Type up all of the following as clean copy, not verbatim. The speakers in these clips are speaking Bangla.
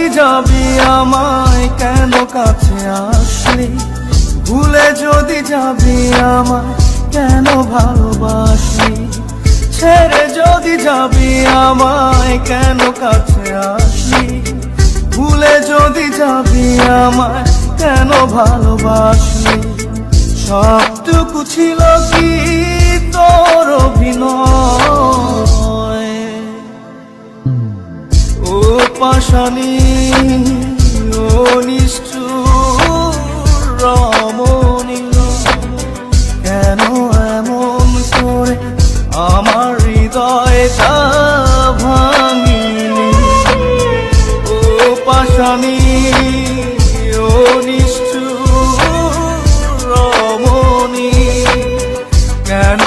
যদি যাবি আমায় কেন কাছে আসলি, ভুলে যদি যাবি আমায় কেন ভালোবাসলি, ছেড়ে যদি যাবি আমায় কেন কাছে আসলি, ভুলে যদি যাবি আমায় কেন ভালোবাসলি। সবটুকু ছিল কি তোর অভিনয়, ও পাশানি ও নিষ্ঠুর রমণী, কেন এমন করে আমার হৃদয়টা ভাঙিলি। ও পাশানি ও নিষ্ঠুর রমণী, কেন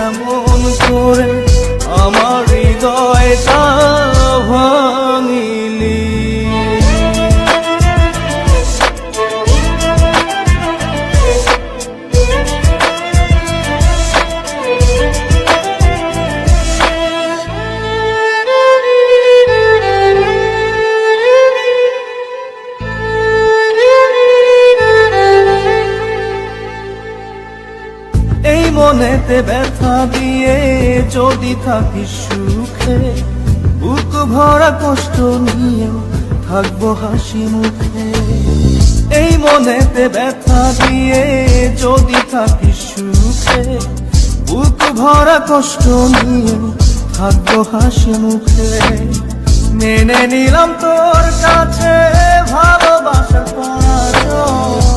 এমন করে আমার হৃদয়টা ভাঙিলি। এই মনেতে ব্যথা দিয়ে যদি থাকিস সুখে, বুক ভরা কষ্ট নিয়েও থাকবো হাসি মুখে। এই মনেতে ব্যথা দিয়ে যদি থাকিস সুখে, বুক ভরা কষ্ট নিয়েও থাকবো হাসি মুখে। মেনে নিলাম তোর কাছে ভালোবাসার পরাজয়,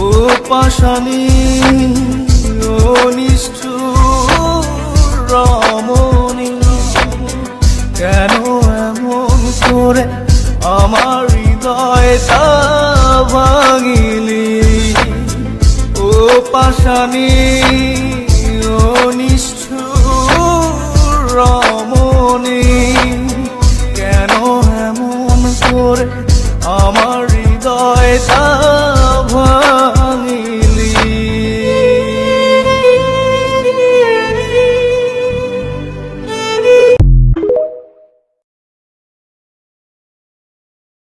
ও পাশানি ও নিষ্ঠুর রমণী, কেন এমন করে আমার হৃদয়টা ভাঙিলি। ও পাশানি